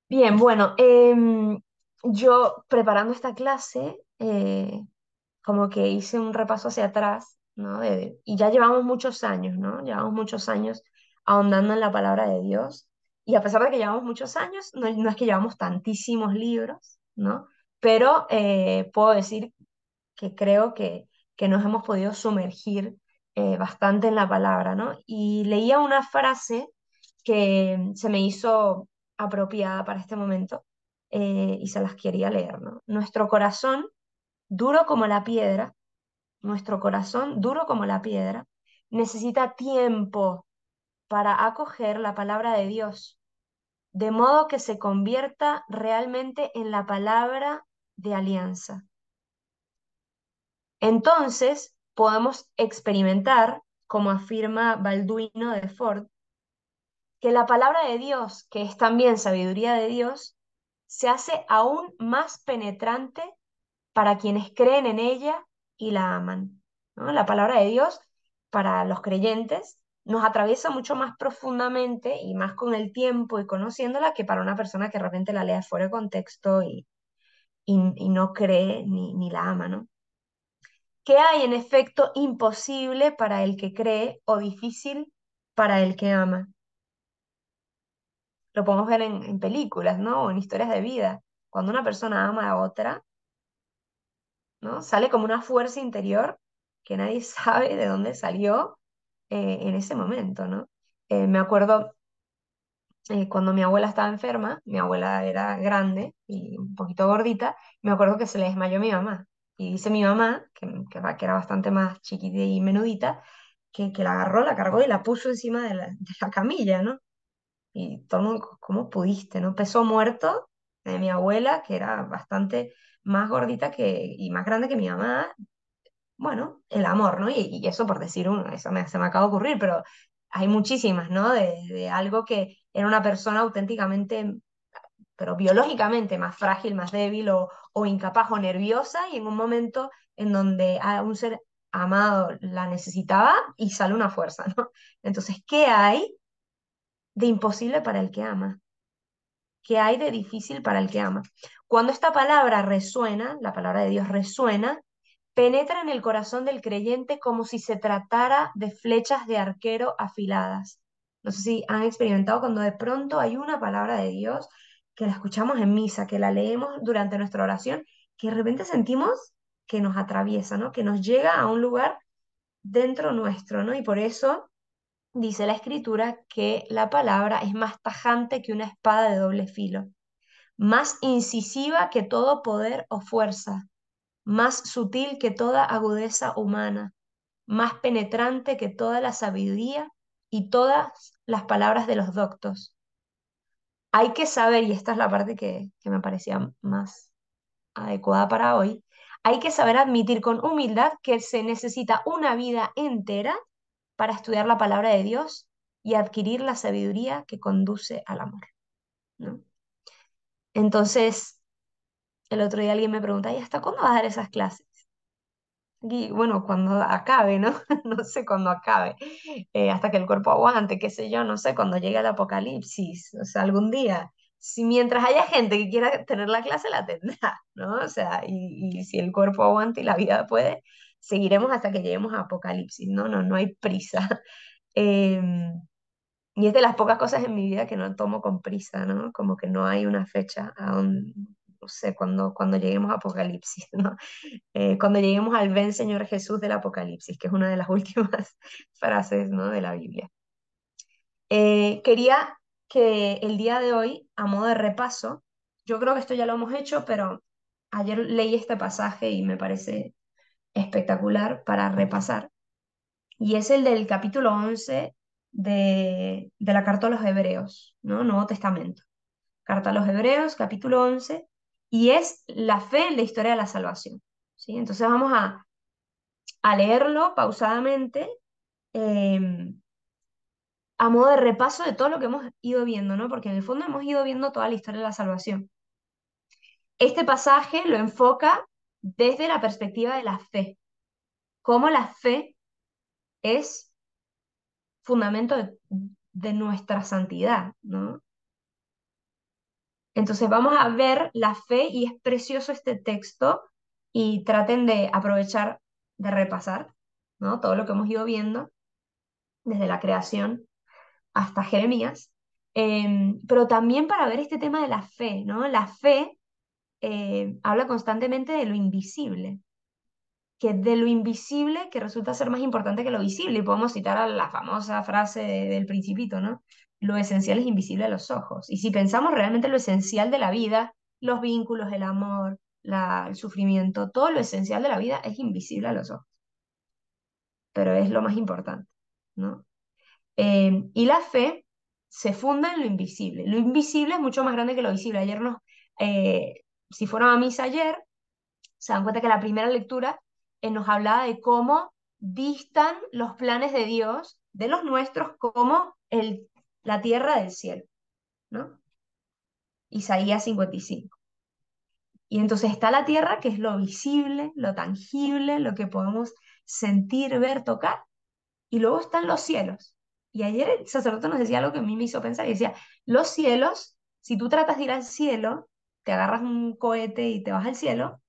Bien, bueno, yo preparando esta clase, como que hice un repaso hacia atrás, ¿no? Y ya llevamos muchos años, ¿no? Llevamos muchos años ahondando en la palabra de Dios. Y a pesar de que llevamos muchos años, no es que llevamos tantísimos libros, ¿no? Pero puedo decir que creo que nos hemos podido sumergir bastante en la palabra, ¿no? Y leía una frase que se me hizo apropiada para este momento y se las quería leer, ¿no? Nuestro corazón, duro como la piedra, nuestro corazón, duro como la piedra, necesita tiempo para acoger la palabra de Dios, de modo que se convierta realmente en la palabra de alianza. Entonces, podemos experimentar, como afirma Balduino de Ford, que la palabra de Dios, que es también sabiduría de Dios, se hace aún más penetrante para quienes creen en ella y la aman, ¿no? La palabra de Dios, para los creyentes, nos atraviesa mucho más profundamente y más con el tiempo y conociéndola que para una persona que de repente la lea fuera de contexto y no cree ni la ama, ¿no? ¿Qué hay en efecto imposible para el que cree o difícil para el que ama? Lo podemos ver en películas, ¿no? O en historias de vida. Cuando una persona ama a otra, ¿no? Sale como una fuerza interior que nadie sabe de dónde salió en ese momento, ¿no? Me acuerdo cuando mi abuela estaba enferma, mi abuela era grande y un poquito gordita, me acuerdo que se le desmayó a mi mamá. Y dice mi mamá, que era bastante más chiquita y menudita, que la agarró, la cargó y la puso encima de la camilla, ¿no? Y todo el mundo, ¿cómo pudiste, no? Peso muerto de mi abuela, que era bastante más gordita y más grande que mi mamá. Bueno, el amor, ¿no? Y eso por decir uno, se me acaba de ocurrir, pero hay muchísimas, ¿no? De algo que era una persona auténticamente, pero biológicamente más frágil, más débil o incapaz o nerviosa y en un momento en donde a un ser amado la necesitaba y sale una fuerza, ¿no? Entonces, ¿qué hay de imposible para el que ama? ¿Qué hay de difícil para el que ama? Cuando esta palabra resuena, la palabra de Dios resuena, penetra en el corazón del creyente como si se tratara de flechas de arquero afiladas. No sé si han experimentado cuando de pronto hay una palabra de Dios que la escuchamos en misa, que la leemos durante nuestra oración, que de repente sentimos que nos atraviesa, ¿no? Que nos llega a un lugar dentro nuestro, ¿no? Y por eso dice la escritura que la palabra es más tajante que una espada de doble filo, más incisiva que todo poder o fuerza, más sutil que toda agudeza humana, más penetrante que toda la sabiduría y todas las palabras de los doctos. Hay que saber, y esta es la parte que me parecía más adecuada para hoy, hay que saber admitir con humildad que se necesita una vida entera para estudiar la palabra de Dios y adquirir la sabiduría que conduce al amor, ¿no? Entonces, el otro día alguien me pregunta, ¿y hasta cuándo vas a dar esas clases? Y bueno, cuando acabe, ¿no? No sé cuándo acabe, hasta que el cuerpo aguante, qué sé yo, no sé, cuando llegue el apocalipsis, o sea, algún día. Si mientras haya gente que quiera tener la clase, la tendrá, ¿no? O sea, y si el cuerpo aguanta y la vida puede, seguiremos hasta que lleguemos a apocalipsis, ¿no? No hay prisa. Em, y es de las pocas cosas en mi vida que no tomo con prisa, ¿no? Como que no hay una fecha aún, no sé, cuando lleguemos a Apocalipsis, ¿no? Cuando lleguemos al ven Señor Jesús del Apocalipsis, que es una de las últimas frases, ¿no? de la Biblia. Quería que el día de hoy, a modo de repaso, yo creo que esto ya lo hemos hecho, pero ayer leí este pasaje y me parece espectacular para repasar, y es el del capítulo 11 de la carta a los Hebreos, ¿no? Nuevo Testamento. Carta a los Hebreos, capítulo 11, y es la fe en la historia de la salvación, ¿sí? Entonces vamos a leerlo pausadamente, eh, a modo de repaso de todo lo que hemos ido viendo, ¿no? Porque en el fondo hemos ido viendo toda la historia de la salvación. Este pasaje lo enfoca desde la perspectiva de la fe, cómo la fe es fundamento de nuestra santidad, ¿no? Entonces vamos a ver la fe y es precioso este texto y traten de aprovechar de repasar, ¿no? Todo lo que hemos ido viendo desde la creación hasta Jeremías, pero también para ver este tema de la fe, ¿no? La fe habla constantemente de lo invisible, que de lo invisible que resulta ser más importante que lo visible, y podemos citar a la famosa frase del Principito, ¿no? Lo esencial es invisible a los ojos. Y si pensamos realmente lo esencial de la vida, los vínculos, el amor, el sufrimiento, todo lo esencial de la vida es invisible a los ojos, pero es lo más importante, ¿no? Y la fe se funda en lo invisible. Lo invisible es mucho más grande que lo visible. Si fueron a misa ayer, se dan cuenta que la primera lectura nos hablaba de cómo distan los planes de Dios de los nuestros como la tierra del cielo, ¿no? Isaías 55. Y entonces está la tierra, que es lo visible, lo tangible, lo que podemos sentir, ver, tocar, y luego están los cielos. Y ayer el sacerdote nos decía algo que a mí me hizo pensar, y decía, los cielos, si tú tratas de ir al cielo, te agarras un cohete y te vas al cielo,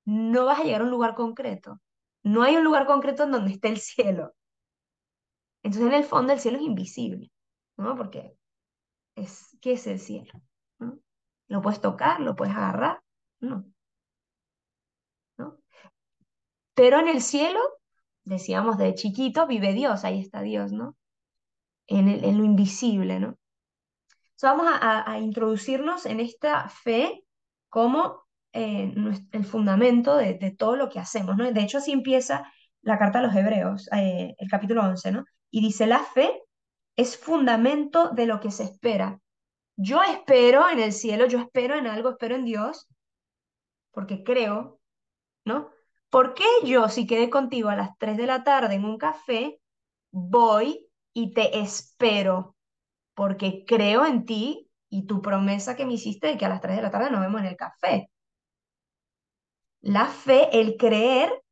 no vas a llegar a un lugar concreto. No hay un lugar concreto en donde esté el cielo. Entonces, en el fondo, el cielo es invisible, ¿no? Porque ¿qué es el cielo? ¿No? ¿Lo puedes tocar? ¿Lo puedes agarrar? No, ¿no? Pero en el cielo, decíamos de chiquito, vive Dios, ahí está Dios, ¿no? En lo invisible, ¿no? Vamos a introducirnos en esta fe como el fundamento de todo lo que hacemos, ¿no? De hecho, así empieza la carta a los Hebreos, el capítulo 11, ¿no? Y dice, la fe es fundamento de lo que se espera. Yo espero en el cielo, yo espero en algo, espero en Dios, porque creo, ¿no? ¿Por qué yo, si quedé contigo a las 3 de la tarde en un café, voy y te espero? Porque creo en ti y tu promesa que me hiciste de que a las 3 de la tarde nos vemos en el café. La fe, el creer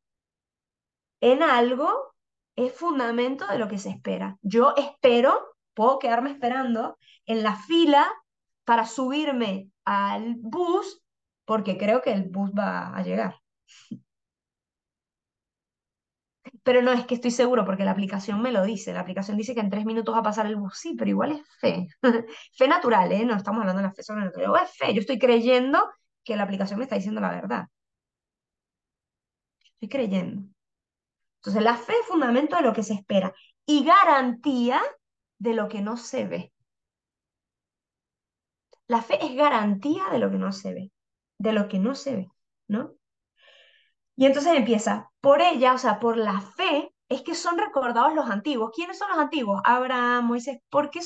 en algo, es fundamento de lo que se espera. Yo espero, puedo quedarme esperando en la fila para subirme al bus porque creo que el bus va a llegar. Pero no es que estoy seguro porque la aplicación me lo dice. La aplicación dice que en 3 minutos va a pasar el bus. Sí, pero igual es fe. Fe natural, ¿eh? No estamos hablando de la fe sobrenatural. O es fe. Yo estoy creyendo que la aplicación me está diciendo la verdad. Estoy creyendo. Entonces, la fe es fundamento de lo que se espera y garantía de lo que no se ve. La fe es garantía de lo que no se ve. De lo que no se ve, ¿no? Y entonces empieza, por ella, o sea, por la fe, es que son recordados los antiguos. ¿Quiénes son los antiguos? Abraham, Moisés. ¿Por qué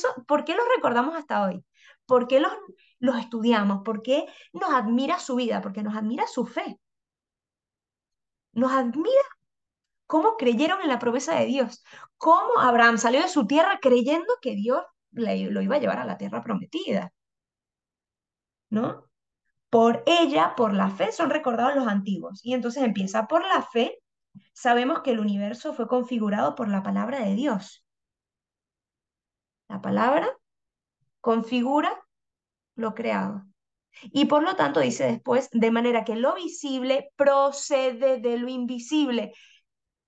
los recordamos hasta hoy? ¿Por qué los estudiamos? ¿Por qué nos admira su vida? Porque nos admira su fe. Nos admira cómo creyeron en la promesa de Dios. Cómo Abraham salió de su tierra creyendo que Dios lo iba a llevar a la tierra prometida, ¿no? Por ella, por la fe, son recordados los antiguos. Y entonces empieza por la fe. Sabemos que el universo fue configurado por la palabra de Dios. La palabra configura lo creado. Y por lo tanto dice después, de manera que lo visible procede de lo invisible.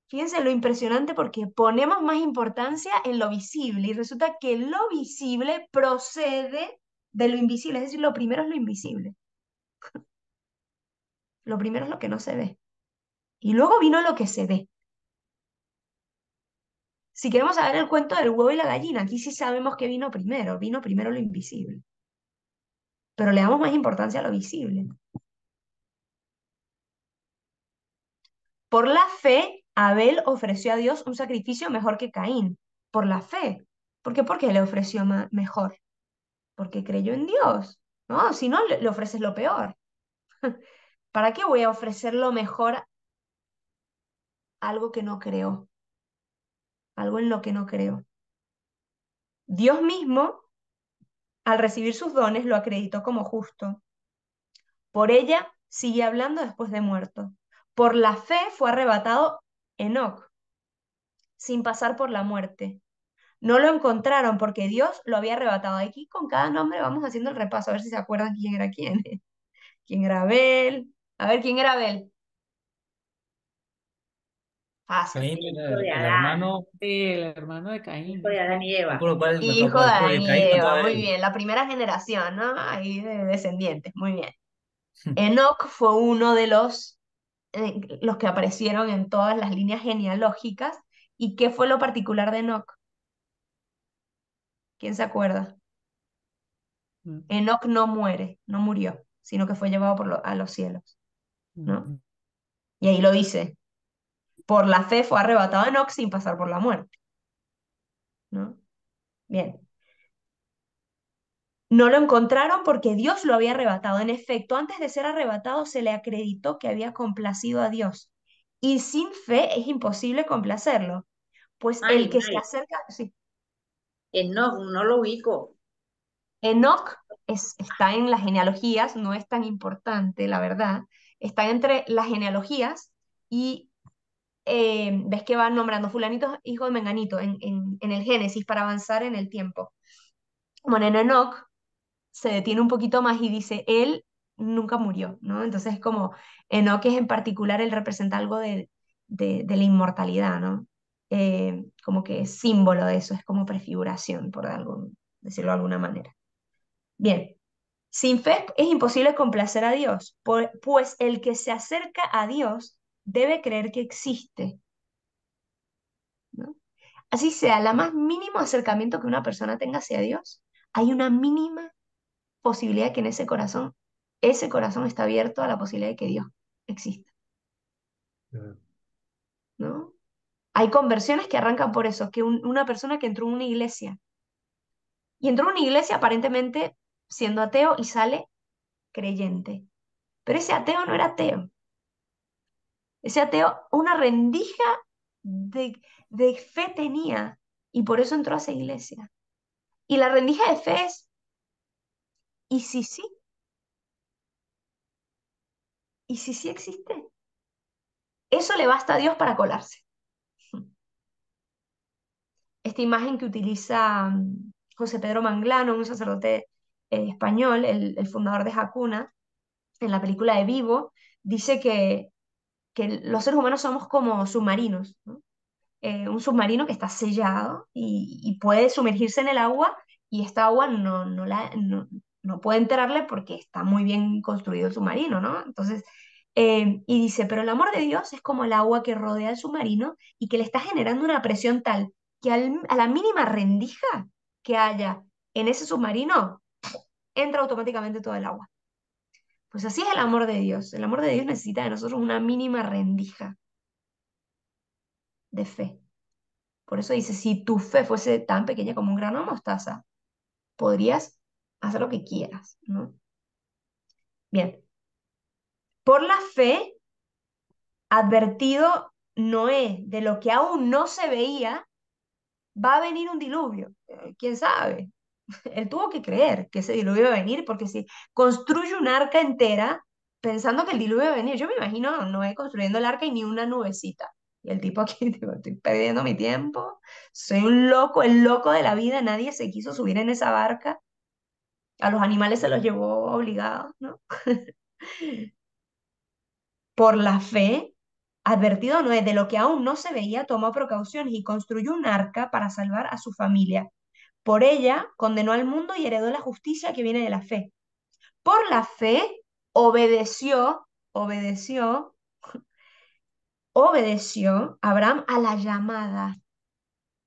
Fíjense lo impresionante porque ponemos más importancia en lo visible y resulta que lo visible procede de lo invisible. Es decir, lo primero es lo invisible. Lo primero es lo que no se ve. Y luego vino lo que se ve. Si queremos saber el cuento del huevo y la gallina, aquí sí sabemos que vino primero lo invisible, pero le damos más importancia a lo visible. Por la fe, Abel ofreció a Dios un sacrificio mejor que Caín. Por la fe. ¿Por qué? Porque le ofreció mejor. Porque creyó en Dios. No, si no, le ofreces lo peor. ¿Para qué voy a ofrecer lo mejor a algo que no creo? Algo en lo que no creo. Dios mismo, al recibir sus dones, lo acreditó como justo. Por ella sigue hablando después de muerto. Por la fe fue arrebatado Enoc, sin pasar por la muerte. No lo encontraron porque Dios lo había arrebatado. Aquí con cada nombre vamos haciendo el repaso, a ver si se acuerdan quién era quién. ¿Quién era Abel? A ver, ¿quién era Abel? Fácil. Caín, El hijo de el Adán, hermano, sí, el hermano de hijo Caín. de Adán y No Eva. recuerdo cuál mató Hijo a de después Adán de y Caín, mató Eva, a muy Abel. bien. La primera generación, ¿no? Ahí de descendientes, muy bien. Enoc fue uno de los que aparecieron en todas las líneas genealógicas. ¿Y qué fue lo particular de Enoc? ¿Quién se acuerda? Enoc no muere, no murió, sino que fue llevado a los cielos, ¿no? Y ahí lo dice, por la fe fue arrebatado Enoc sin pasar por la muerte, ¿no? Bien. No lo encontraron porque Dios lo había arrebatado. En efecto, antes de ser arrebatado se le acreditó que había complacido a Dios. Y sin fe es imposible complacerlo, pues Ay, el que se Mari, acerca, sí, no lo ubico. Enoc está en las genealogías, no es tan importante, la verdad. Está entre las genealogías y ves que van nombrando fulanito hijo de Menganito en el Génesis para avanzar en el tiempo. Bueno, en Enoc se detiene un poquito más y dice, él nunca murió, ¿no? Entonces es como Enoc es en particular, él representa algo de la inmortalidad, ¿no? Como que es símbolo de eso, es como prefiguración, decirlo de alguna manera. Bien, sin fe es imposible complacer a Dios, pues el que se acerca a Dios debe creer que existe, ¿no? Así sea, la más mínimo acercamiento que una persona tenga hacia Dios, hay una mínima posibilidad de que en ese corazón está abierto a la posibilidad de que Dios exista, ¿no? Hay conversiones que arrancan por eso, que una persona que entró en una iglesia, y entró en una iglesia aparentemente siendo ateo y sale creyente, pero ese ateo no era ateo, ese ateo una rendija de, de fe tenía, y por eso entró a esa iglesia. Y la rendija de fe es, ¿y si sí? ¿Y si sí existe? Eso le basta a Dios para colarse. Esta imagen que utiliza José Pedro Manglano, un sacerdote español, el fundador de Hakuna, en la película de Vivo, dice que los seres humanos somos como submarinos, ¿no? Un submarino que está sellado y puede sumergirse en el agua y esta agua no puede entrarle porque está muy bien construido el submarino, ¿no? Entonces, y dice, pero el amor de Dios es como el agua que rodea el submarino y que le está generando una presión tal que a la mínima rendija que haya en ese submarino, entra automáticamente todo el agua. Pues así es el amor de Dios. El amor de Dios necesita de nosotros una mínima rendija de fe. Por eso dice, si tu fe fuese tan pequeña como un grano de mostaza, podrías hacer lo que quieras, ¿no? Bien, por la fe, advertido Noé de lo que aún no se veía, va a venir un diluvio. ¿Quién sabe? Él tuvo que creer que ese diluvio iba a venir, porque si construye un arca entera pensando que el diluvio iba a venir, yo me imagino a Noé construyendo el arca y ni una nubecita. Y el tipo aquí, tipo, estoy perdiendo mi tiempo, soy un loco, el loco de la vida, nadie se quiso subir en esa barca, a los animales se los llevó obligados, ¿no? Por la fe, advertido Noé de lo que aún no se veía, tomó precauciones y construyó un arca para salvar a su familia. Por ella condenó al mundo y heredó la justicia que viene de la fe. Por la fe obedeció, obedeció Abraham a la llamada.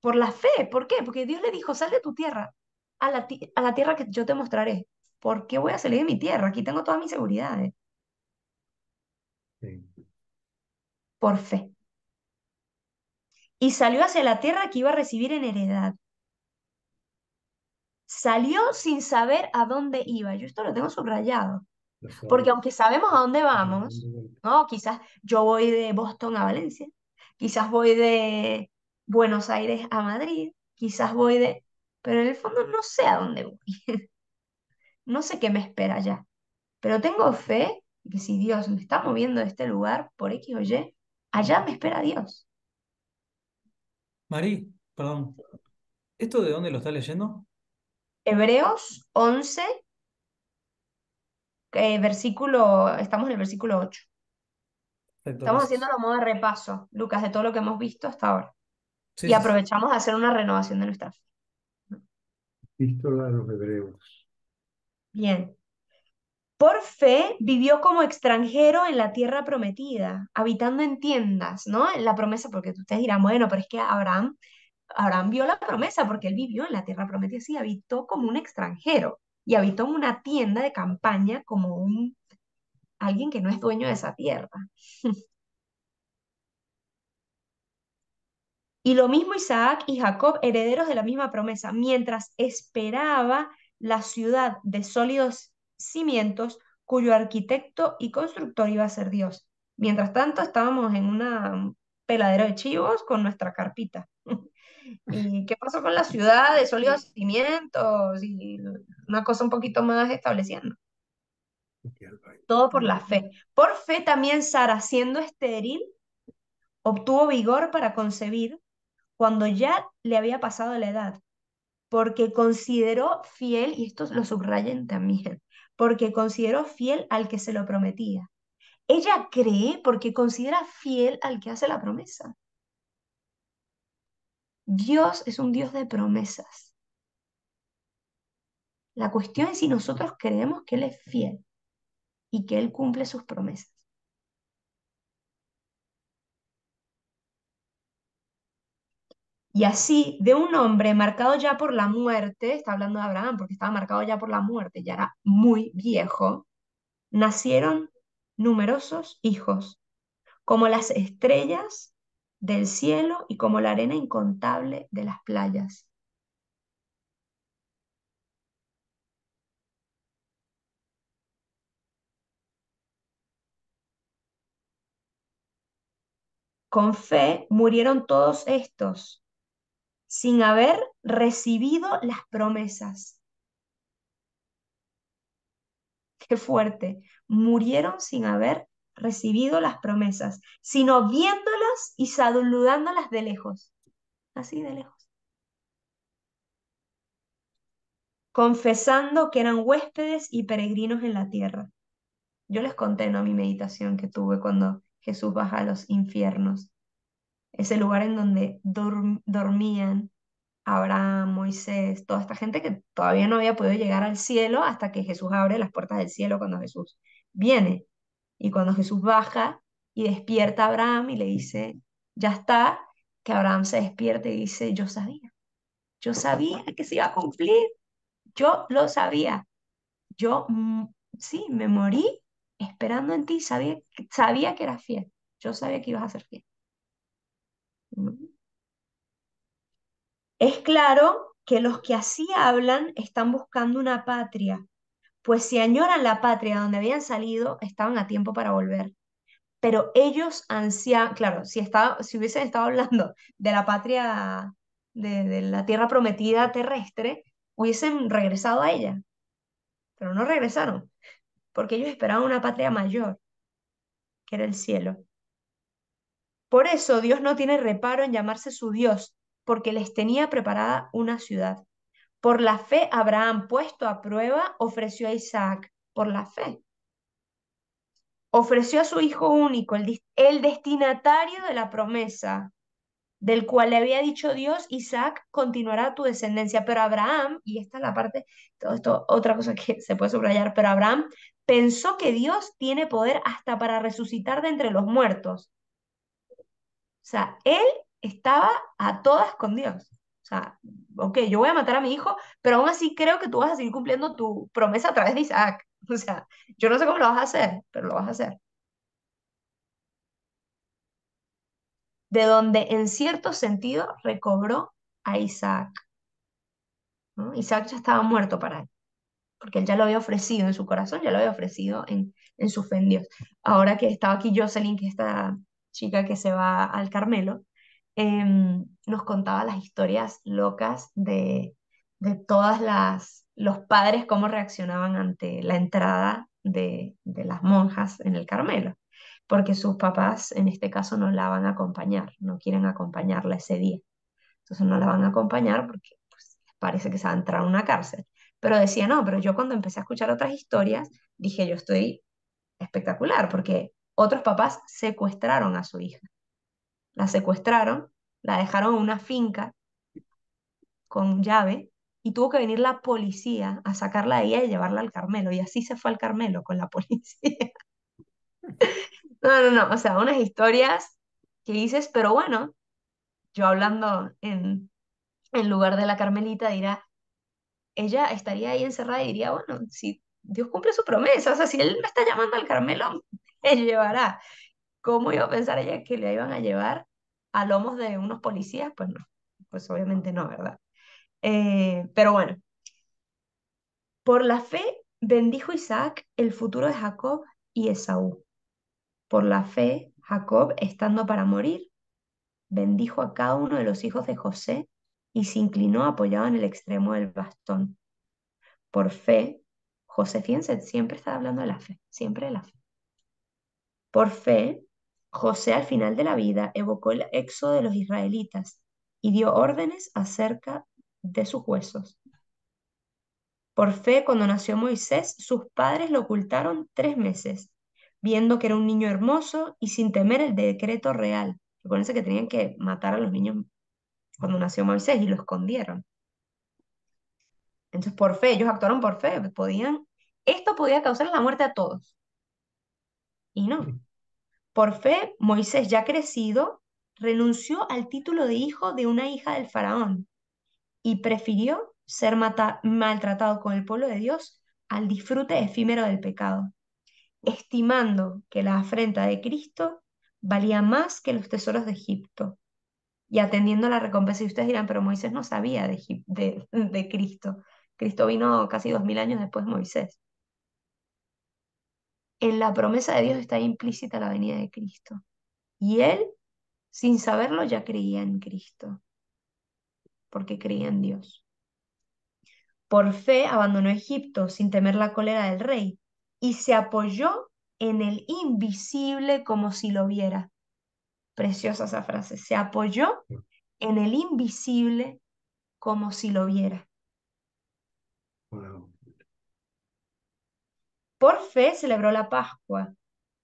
Por la fe, ¿por qué? Porque Dios le dijo, sal de tu tierra, a la tierra que yo te mostraré. ¿Por qué voy a salir de mi tierra? Aquí tengo todas mis seguridades. Sí. Por fe. Y salió hacia la tierra que iba a recibir en heredad. Salió sin saber a dónde iba. Yo esto lo tengo subrayado. Porque aunque sabemos a dónde vamos, ¿no? Quizás yo voy de Boston a Valencia, quizás voy de Buenos Aires a Madrid, quizás voy de... Pero en el fondo no sé a dónde voy, no sé qué me espera allá. Pero tengo fe de que si Dios me está moviendo de este lugar por X o Y, allá me espera Dios. Mari, perdón. ¿Esto de dónde lo estás leyendo? Hebreos 11, versículo, estamos en el versículo 8. Perfecto, Estamos haciendo gracias. a modo de repaso, Lucas, de todo lo que hemos visto hasta ahora. Sí, Y sí, sí. aprovechamos de hacer una renovación de nuestra fe. Epístola a los Hebreos. Bien. Por fe vivió como extranjero en la tierra prometida, habitando en tiendas, ¿no? En la promesa, porque ustedes dirán, bueno, pero es que Abraham vio la promesa porque él vivió en la tierra prometida, sí, habitó como un extranjero y habitó en una tienda de campaña como alguien que no es dueño de esa tierra. Y lo mismo Isaac y Jacob, herederos de la misma promesa, mientras esperaba la ciudad de sólidos cimientos, cuyo arquitecto y constructor iba a ser Dios. Mientras tanto, estábamos en una peladera de chivos con nuestra carpita. ¿Y qué pasó con la ciudad de sólidos cimientos? Y una cosa un poquito más estableciendo. Todo por la fe. Por fe también Sara, siendo estéril, obtuvo vigor para concebir cuando ya le había pasado la edad, porque consideró fiel, y esto lo subrayen también, porque consideró fiel al que se lo prometía. Ella cree porque considera fiel al que hace la promesa. Dios es un Dios de promesas. La cuestión es si nosotros creemos que Él es fiel y que Él cumple sus promesas. Y así, de un hombre marcado ya por la muerte, está hablando de Abraham porque estaba marcado ya por la muerte, ya era muy viejo, nacieron numerosos hijos, como las estrellas del cielo y como la arena incontable de las playas. Con fe murieron todos estos sin haber recibido las promesas. Qué fuerte. Murieron sin haber recibido las promesas, sino viéndolas y saludándolas de lejos. Así de lejos. Confesando que eran huéspedes y peregrinos en la tierra. Yo les conté, ¿no? Mi meditación que tuve cuando Jesús baja a los infiernos. Ese lugar en donde dormían Abraham, Moisés, toda esta gente que todavía no había podido llegar al cielo hasta que Jesús abre las puertas del cielo cuando Jesús viene. Y cuando Jesús baja y despierta a Abraham y le dice, ya está, que Abraham se despierta y dice, yo sabía que se iba a cumplir, yo lo sabía, yo sí, me morí esperando en ti, sabía que eras fiel, yo sabía que ibas a ser fiel. ¿No? Es claro que los que así hablan están buscando una patria, pues si añoran la patria donde habían salido, estaban a tiempo para volver. Pero ellos ansían, claro, si hubiesen estado hablando de la patria, de la tierra prometida terrestre, hubiesen regresado a ella, pero no regresaron, porque ellos esperaban una patria mayor, que era el cielo. Por eso Dios no tiene reparo en llamarse su Dios, porque les tenía preparada una ciudad. Por la fe, Abraham, puesto a prueba, ofreció a Isaac. Por la fe. Ofreció a su hijo único, el destinatario de la promesa, del cual le había dicho Dios, Isaac continuará tu descendencia. Pero Abraham, y esta es la parte, todo esto, otra cosa que se puede subrayar, pero Abraham pensó que Dios tiene poder hasta para resucitar de entre los muertos. O sea, él estaba a todas con Dios. O sea, ok, yo voy a matar a mi hijo, pero aún así creo que tú vas a seguir cumpliendo tu promesa a través de Isaac. O sea, yo no sé cómo lo vas a hacer, pero lo vas a hacer. De donde en cierto sentido recobró a Isaac, ¿no? Isaac ya estaba muerto para él, porque él ya lo había ofrecido en su corazón, ya lo había ofrecido en su fe en Dios. Ahora que estaba aquí Jocelyn, que es esta chica que se va al Carmelo, nos contaba las historias locas de todas los padres, cómo reaccionaban ante la entrada de las monjas en el Carmelo, porque sus papás en este caso no la van a acompañar, no quieren acompañarla ese día. Entonces no la van a acompañar porque parece que se va a entrar en una cárcel. Pero decía, no, pero yo cuando empecé a escuchar otras historias, dije, yo estoy espectacular, porque otros papás secuestraron a su hija. La secuestraron, la dejaron en una finca con llave y tuvo que venir la policía a sacarla de ella y llevarla al Carmelo. Y así se fue al Carmelo con la policía. No, no, no, o sea, unas historias que dices, pero bueno, yo hablando en lugar de la Carmelita dirá, ella estaría ahí encerrada y diría, bueno, si Dios cumple su promesa, o sea, si Él me está llamando al Carmelo, Él llevará. ¿Cómo iba a pensar ella que le iban a llevar a lomos de unos policías? Pues no, pues obviamente no, ¿verdad? Pero bueno, por la fe bendijo Isaac el futuro de Jacob y Esaú. Por la fe, Jacob, estando para morir, bendijo a cada uno de los hijos de José y se inclinó apoyado en el extremo del bastón. Por fe, José, fíjense, siempre está hablando de la fe, siempre de la fe. Por fe, José al final de la vida evocó el éxodo de los israelitas y dio órdenes acerca de sus huesos. Por fe, cuando nació Moisés, sus padres lo ocultaron 3 meses, viendo que era un niño hermoso y sin temer el decreto real. Recuerden que tenían que matar a los niños cuando nació Moisés y lo escondieron. Entonces, por fe, ellos actuaron por fe, esto podía causar la muerte a todos. Y no. Por fe, Moisés, ya crecido, renunció al título de hijo de una hija del faraón y prefirió ser maltratado con el pueblo de Dios al disfrute efímero del pecado, estimando que la afrenta de Cristo valía más que los tesoros de Egipto y atendiendo a la recompensa. Y ustedes dirán, pero Moisés no sabía de Cristo. Cristo vino casi 2000 años después de Moisés. En la promesa de Dios está implícita la venida de Cristo. Y él, sin saberlo, ya creía en Cristo, porque creía en Dios. Por fe abandonó Egipto sin temer la cólera del rey y se apoyó en el invisible como si lo viera. Preciosa esa frase. Se apoyó en el invisible como si lo viera. Wow. Por fe celebró la Pascua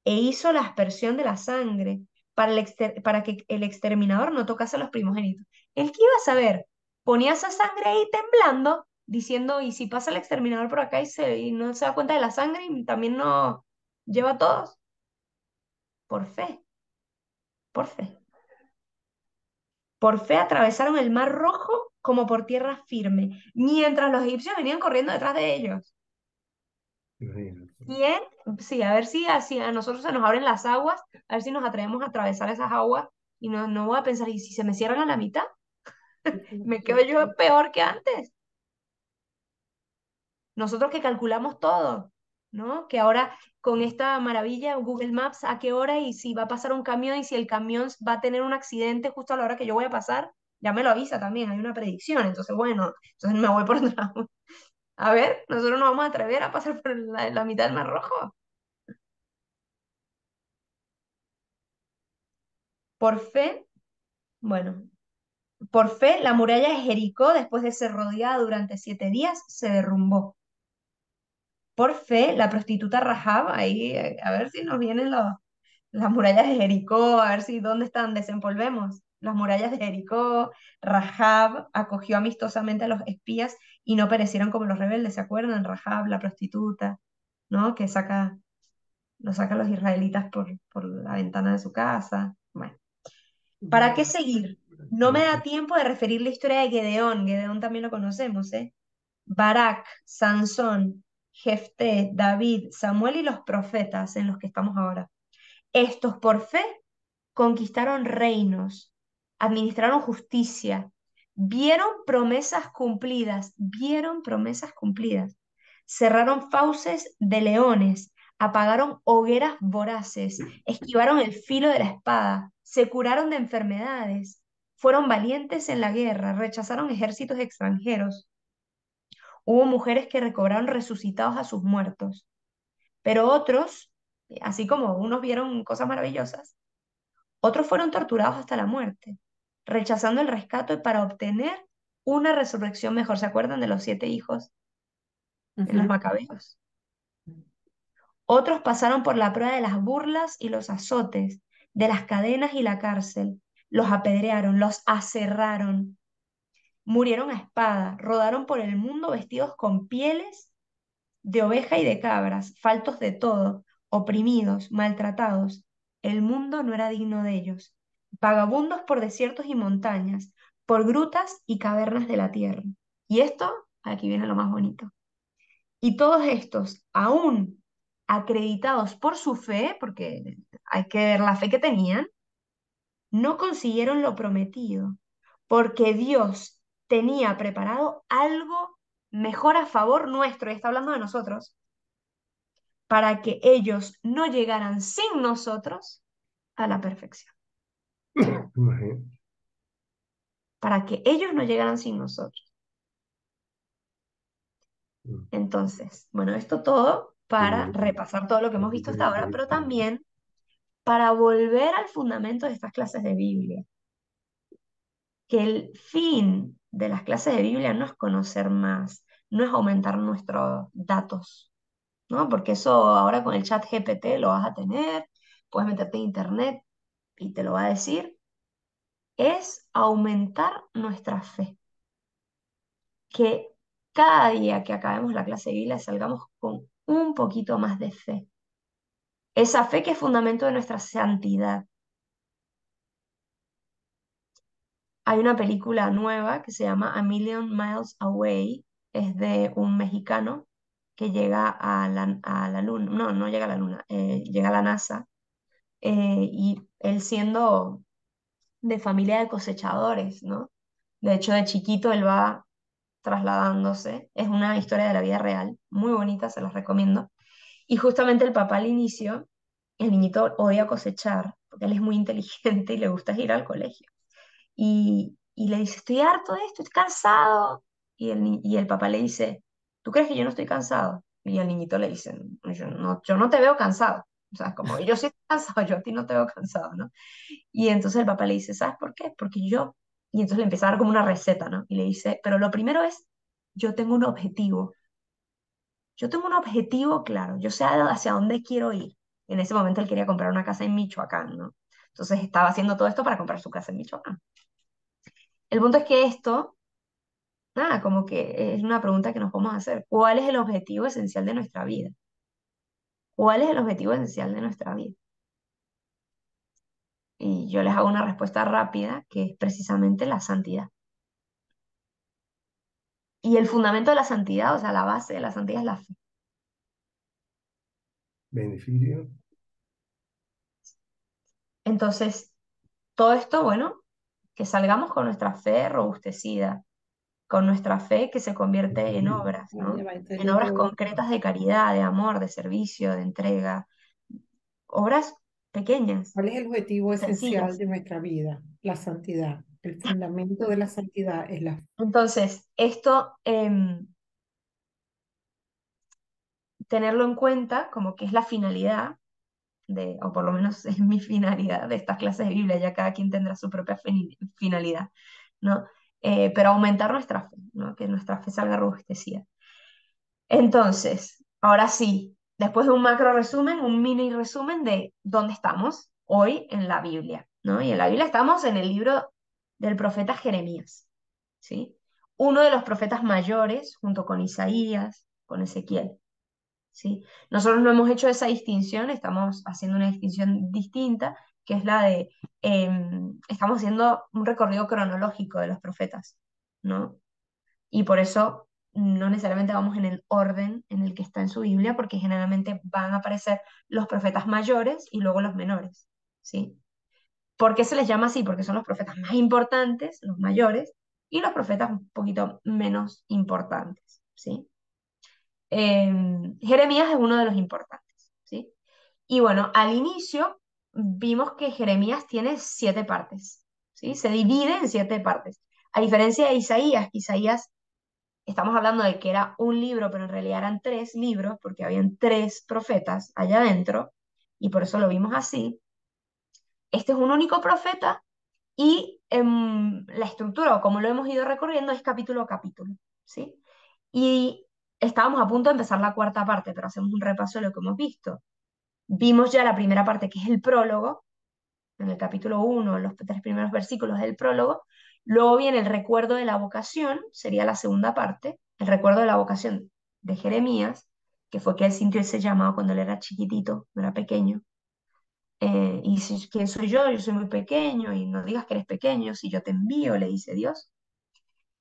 e hizo la aspersión de la sangre para que el exterminador no tocase a los primogénitos. ¿El que iba a saber? Ponía esa sangre ahí temblando, diciendo, ¿y si pasa el exterminador por acá y no se da cuenta de la sangre y también no lleva a todos? Por fe, por fe. Por fe atravesaron el mar rojo como por tierra firme, mientras los egipcios venían corriendo detrás de ellos. Imagínate. ¿Quién? Sí, a ver si así a nosotros se nos abren las aguas, a ver si nos atrevemos a atravesar esas aguas y no voy a pensar, ¿y si se me cierran a la mitad? Me quedo yo peor que antes. Nosotros que calculamos todo, ¿no? Que ahora con esta maravilla Google Maps a qué hora y si va a pasar un camión y si el camión va a tener un accidente justo a la hora que yo voy a pasar, ya me lo avisa también, hay una predicción. Entonces, bueno, entonces me voy por otro lado. A ver, nosotros nos vamos a atrever a pasar por la mitad del Mar Rojo. Por fe, bueno, por fe, la muralla de Jericó, después de ser rodeada durante 7 días, se derrumbó. Por fe, la prostituta Rahab, ahí, a ver si nos vienen las murallas de Jericó, a ver si dónde están, desempolvemos. Las murallas de Jericó, Rahab acogió amistosamente a los espías y no perecieron como los rebeldes, ¿se acuerdan? Rahab, la prostituta, ¿no? Que lo saca a los israelitas por la ventana de su casa. Bueno, ¿para qué seguir? No me da tiempo de referir la historia de Gedeón. Gedeón también lo conocemos, ¿eh? Barak, Sansón, Jefté, David, Samuel y los profetas en los que estamos ahora. Estos por fe conquistaron reinos, administraron justicia, vieron promesas cumplidas, cerraron fauces de leones, apagaron hogueras voraces, esquivaron el filo de la espada, se curaron de enfermedades, fueron valientes en la guerra, rechazaron ejércitos extranjeros. Hubo mujeres que recobraron resucitados a sus muertos, pero otros, así como unos vieron cosas maravillosas, otros fueron torturados hasta la muerte, rechazando el rescate para obtener una resurrección mejor. ¿Se acuerdan de los 7 hijos en los Ujú. Macabeos? Otros pasaron por la prueba de las burlas y los azotes, de las cadenas y la cárcel. Los apedrearon, los aserraron, murieron a espada, rodaron por el mundo vestidos con pieles de oveja y de cabras, faltos de todo, oprimidos, maltratados. El mundo no era digno de ellos. Vagabundos por desiertos y montañas, por grutas y cavernas de la tierra. Y esto, aquí viene lo más bonito. Y todos estos, aún acreditados por su fe, porque hay que ver la fe que tenían, no consiguieron lo prometido, porque Dios tenía preparado algo mejor a favor nuestro, y está hablando de nosotros, para que ellos no llegaran sin nosotros a la perfección, Imagínate. para que ellos no llegaran sin nosotros. Mm. Entonces, bueno, esto todo Qué para bonito. repasar todo lo que hemos Así visto que hasta ahora, ahí pero está. también para volver al fundamento de estas clases de Biblia, que el fin de las clases de Biblia no es conocer más, no es aumentar nuestros datos, ¿no? Porque eso ahora con el chat GPT lo vas a tener, puedes meterte en internet y te lo va a decir, es aumentar nuestra fe, que cada día que acabemos la clase de Biblia salgamos con un poquito más de fe, esa fe que es fundamento de nuestra santidad. Hay una película nueva que se llama A Million Miles Away, es de un mexicano que llega a la luna, no, no llega a la luna, llega a la NASA, y él siendo de familia de cosechadores, ¿no? De hecho, de chiquito él va trasladándose, es una historia de la vida real, muy bonita, se las recomiendo. Y justamente el papá al inicio, el niñito odia cosechar, porque él es muy inteligente y le gusta ir al colegio y le dice, estoy harto de esto, estoy cansado. Y el papá le dice, ¿tú crees que yo no estoy cansado? Y el niñito le dice, yo no te veo cansado. O sea, como yo sí estoy cansado, yo a ti no te veo cansado, ¿no? Y entonces el papá le dice, ¿sabes por qué? Porque yo... Y entonces le empieza a dar como una receta, ¿no? Y le dice, pero lo primero es, yo tengo un objetivo. Yo tengo un objetivo claro, yo sé hacia dónde quiero ir. En ese momento él quería comprar una casa en Michoacán, ¿no? Entonces estaba haciendo todo esto para comprar su casa en Michoacán. El punto es que esto, nada, como que es una pregunta que nos podemos hacer. ¿Cuál es el objetivo esencial de nuestra vida? ¿Cuál es el objetivo esencial de nuestra vida? Y yo les hago una respuesta rápida, que es precisamente la santidad. Y el fundamento de la santidad, o sea, la base de la santidad es la fe. Beneficio. Entonces, todo esto, bueno, que salgamos con nuestra fe robustecida, con nuestra fe que se convierte en obras, Ah, ya ¿no? va, entonces En yo te obras voy a... concretas de caridad, de amor, de servicio, de entrega, obras pequeñas, ¿Cuál es el objetivo esencial sencillas. de nuestra vida? La santidad. El fundamento de la santidad es la... Entonces, esto, tenerlo en cuenta como que es la finalidad de, o por lo menos es mi finalidad de estas clases de Biblia, ya cada quien tendrá su propia finalidad, ¿no? Pero aumentar nuestra fe, ¿no? Que nuestra fe salga robustecida. Entonces, ahora sí, después de un macro resumen, un mini resumen de dónde estamos hoy en la Biblia, ¿no? Y en la Biblia estamos en el libro del profeta Jeremías, ¿sí? Uno de los profetas mayores, junto con Isaías, con Ezequiel, ¿sí? Nosotros no hemos hecho esa distinción, estamos haciendo una distinción distinta, que es la de, estamos haciendo un recorrido cronológico de los profetas, ¿no? Y por eso no necesariamente vamos en el orden en el que está en su Biblia, porque generalmente van a aparecer los profetas mayores y luego los menores, ¿sí? ¿Por qué se les llama así? Porque son los profetas más importantes, los mayores, y los profetas un poquito menos importantes, ¿sí? Jeremías es uno de los importantes, ¿sí? Y bueno, al inicio vimos que Jeremías tiene 7 partes, ¿sí? Se divide en 7 partes. A diferencia de Isaías, que Isaías, estamos hablando de que era un libro, pero en realidad eran 3 libros, porque habían 3 profetas allá adentro, y por eso lo vimos así. Este es un único profeta y la estructura, o como lo hemos ido recorriendo, es capítulo a capítulo, ¿sí? Y estábamos a punto de empezar la cuarta parte, pero hacemos un repaso de lo que hemos visto. Vimos ya la primera parte, que es el prólogo, en el capítulo 1, los 3 primeros versículos del prólogo. Luego viene el recuerdo de la vocación, sería la segunda parte, el recuerdo de la vocación de Jeremías, que fue que él sintió ese llamado cuando él era chiquitito, no era pequeño. Y dice, ¿quién soy yo? Yo soy muy pequeño, y no digas que eres pequeño, si yo te envío, le dice Dios.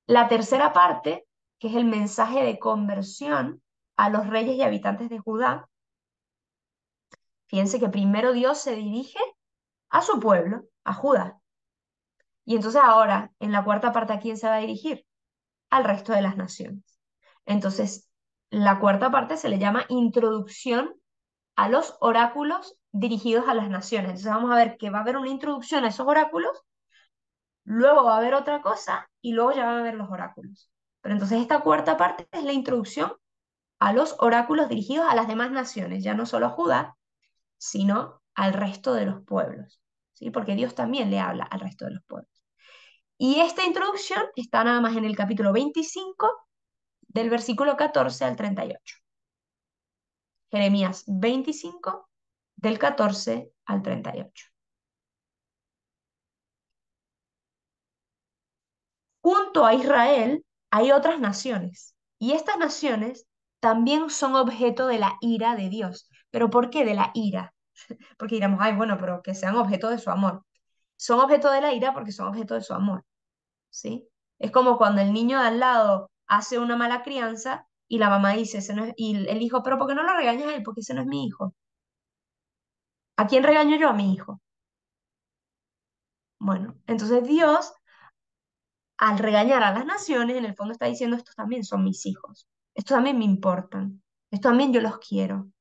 La tercera parte, que es el mensaje de conversión a los reyes y habitantes de Judá. Fíjense que primero Dios se dirige a su pueblo, a Judá. Y entonces ahora, en la cuarta parte, ¿a quién se va a dirigir? Al resto de las naciones. Entonces, la cuarta parte se le llama introducción a los oráculos dirigidos a las naciones. Entonces vamos a ver que va a haber una introducción a esos oráculos, luego va a haber otra cosa y luego ya van a haber los oráculos. Pero entonces esta cuarta parte es la introducción a los oráculos dirigidos a las demás naciones, ya no solo a Judá, sino al resto de los pueblos, ¿sí? Porque Dios también le habla al resto de los pueblos. Y esta introducción está nada más en el capítulo 25, del versículo 14 al 38. Jeremías 25, del 14 al 38. Junto a Israel hay otras naciones, y estas naciones también son objeto de la ira de Dios. ¿Pero por qué de la ira? Porque diremos, ay, bueno, pero que sean objeto de su amor. Son objeto de la ira porque son objeto de su amor, ¿sí? Es como cuando el niño de al lado hace una mala crianza y la mamá dice, ese no es, y el hijo, pero ¿por qué no lo regañas a él? Porque ese no es mi hijo. ¿A quién regaño yo? A mi hijo. Bueno, entonces Dios, al regañar a las naciones, en el fondo está diciendo, estos también son mis hijos, estos también me importan, estos también yo los quiero,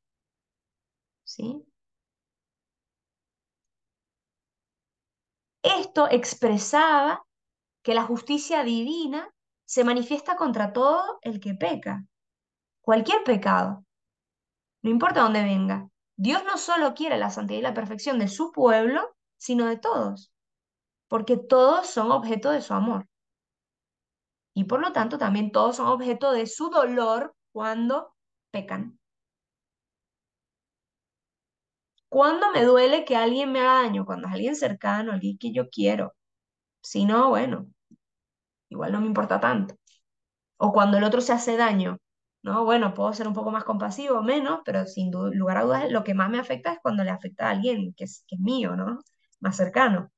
¿sí? Esto expresaba que la justicia divina se manifiesta contra todo el que peca, cualquier pecado, no importa dónde venga. Dios no solo quiere la santidad y la perfección de su pueblo, sino de todos, porque todos son objeto de su amor. Y por lo tanto también todos son objeto de su dolor cuando pecan. ¿Cuándo me duele que alguien me haga daño? Cuando es alguien cercano, alguien que yo quiero. Si no, bueno, igual no me importa tanto. O cuando el otro se hace daño, ¿no? Bueno, puedo ser un poco más compasivo o menos, pero sin lugar a dudas lo que más me afecta es cuando le afecta a alguien que es mío, ¿no? Más cercano.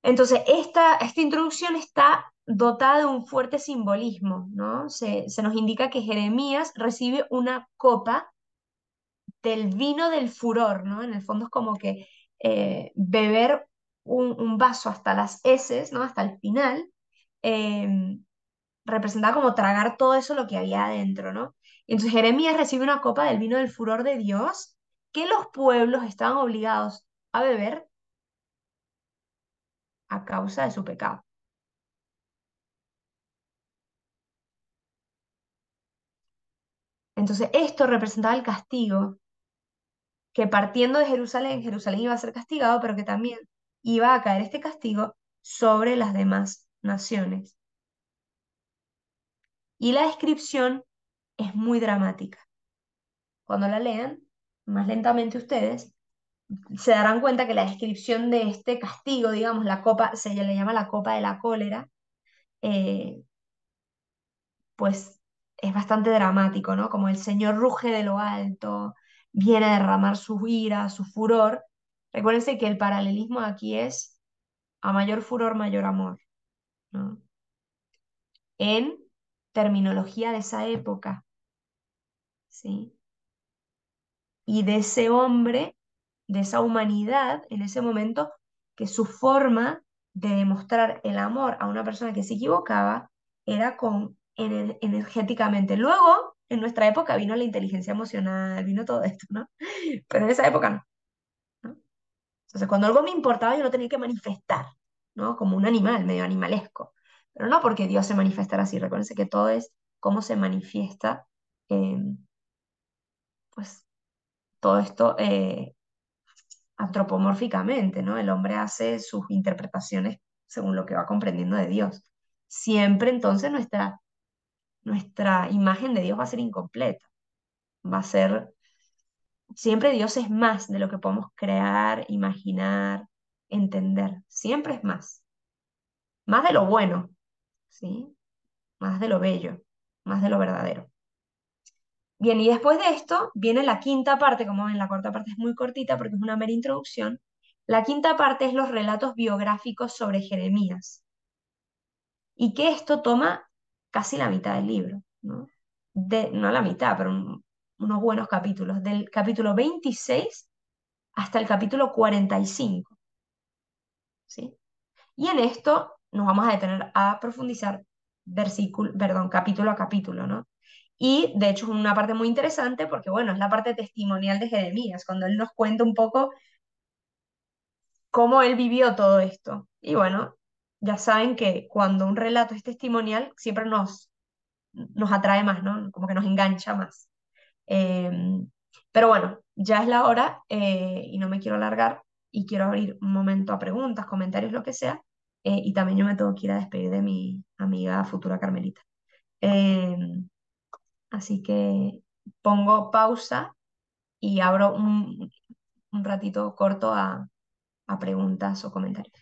Entonces, esta introducción está dotada de un fuerte simbolismo, ¿no? Se nos indica que Jeremías recibe una copa del vino del furor, ¿no? En el fondo es como que beber un vaso hasta las heces, ¿no? Hasta el final, eh, representaba como tragar todo eso lo que había adentro, ¿no? Y entonces Jeremías recibe una copa del vino del furor de Dios que los pueblos estaban obligados a beber a causa de su pecado. Entonces esto representaba el castigo, que partiendo de Jerusalén, Jerusalén iba a ser castigado, pero que también iba a caer este castigo sobre las demás naciones. Y la descripción es muy dramática. Cuando la lean, más lentamente ustedes, se darán cuenta que la descripción de este castigo, digamos, la copa, se le llama la copa de la cólera, eh, pues es bastante dramático, ¿no? Como el Señor ruge de lo alto, viene a derramar su ira, su furor. Recuérdense que el paralelismo aquí es a mayor furor, mayor amor, ¿no? En terminología de esa época, ¿sí? Y de ese hombre, de esa humanidad en ese momento, que su forma de demostrar el amor a una persona que se equivocaba era con energéticamente. Luego, en nuestra época vino la inteligencia emocional, vino todo esto, ¿no? Pero en esa época no, ¿no? Entonces, cuando algo me importaba, yo lo tenía que manifestar, ¿no? Como un animal, medio animalesco. Pero no porque Dios se manifestara así, recuérdense que todo es cómo se manifiesta, eh, pues todo esto antropomórficamente, ¿no? El hombre hace sus interpretaciones según lo que va comprendiendo de Dios. Siempre entonces nuestra imagen de Dios va a ser incompleta, va a ser, siempre Dios es más de lo que podemos crear, imaginar, entender, siempre es más de lo bueno, ¿sí? Más de lo bello, más de lo verdadero. Bien, y después de esto viene la quinta parte, como ven, la cuarta parte es muy cortita porque es una mera introducción. La quinta parte es los relatos biográficos sobre Jeremías, y que esto toma casi la mitad del libro, ¿no? No la mitad, pero unos buenos capítulos, del capítulo 26 hasta el capítulo 45, ¿sí? Y en esto nos vamos a detener a profundizar capítulo a capítulo, ¿no? Y de hecho es una parte muy interesante porque, bueno, es la parte testimonial de Jeremías, cuando él nos cuenta un poco cómo él vivió todo esto. Y bueno, ya saben que cuando un relato es testimonial, siempre nos atrae más, ¿no? Como que nos engancha más. Pero bueno, ya es la hora y no me quiero alargar y quiero abrir un momento a preguntas, comentarios, lo que sea. Y también yo me tengo que ir a despedir de mi amiga futura Carmelita. Em, Así que pongo pausa y abro un ratito corto a preguntas o comentarios.